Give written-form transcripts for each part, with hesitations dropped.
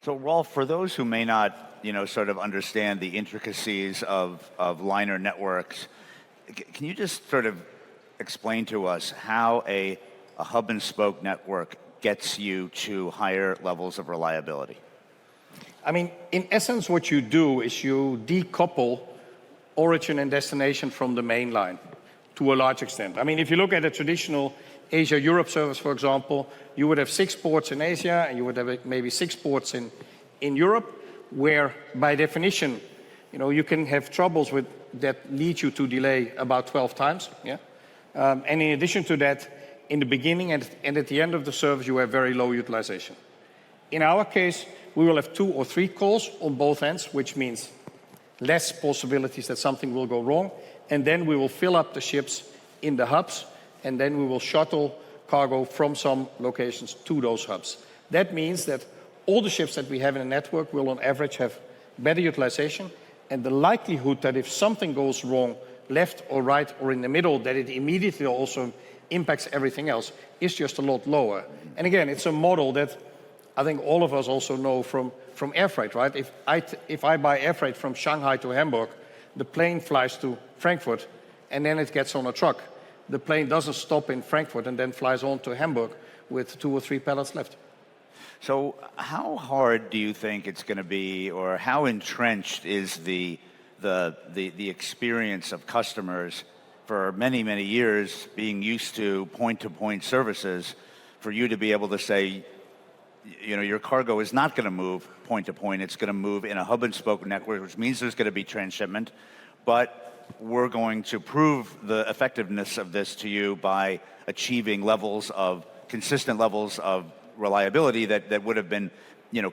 So, Rolf, for those who may not, sort of understand the intricacies of liner networks, can you just sort of explain to us how a hub and spoke network gets you to higher levels of reliability? I mean, in essence, what you do is you decouple origin and destination from the main line to a large extent. I mean, if you look at a traditional Asia-Europe service, for example, you would have 6 ports in Asia and you would have maybe 6 ports in Europe, where by definition, you can have troubles with that lead you to delay about 12 times. Yeah? And in addition to that, in the beginning and at the end of the service, you have very low utilization. In our case, we will have 2 or 3 calls on both ends, which means less possibilities that something will go wrong. And then we will fill up the ships in the hubs, and then we will shuttle cargo from some locations to those hubs. That means that all the ships that we have in the network will on average have better utilization, and the likelihood that if something goes wrong, left or right or in the middle, that it immediately also impacts everything else is just a lot lower. And again, it's a model that I think all of us also know from air freight, right? If I buy air freight from Shanghai to Hamburg, the plane flies to Frankfurt and then it gets on a truck. The plane doesn't stop in Frankfurt and then flies on to Hamburg with 2 or 3 pallets left. So how hard do you think it's going to be, or how entrenched is the experience of customers for many, many years being used to point-to-point services, for you to be able to say, your cargo is not going to move point-to-point, it's going to move in a hub-and-spoke network, which means there's going to be transshipment, but we're going to prove the effectiveness of this to you by achieving consistent levels of reliability that would have been,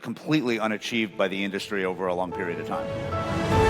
completely unachieved by the industry over a long period of time.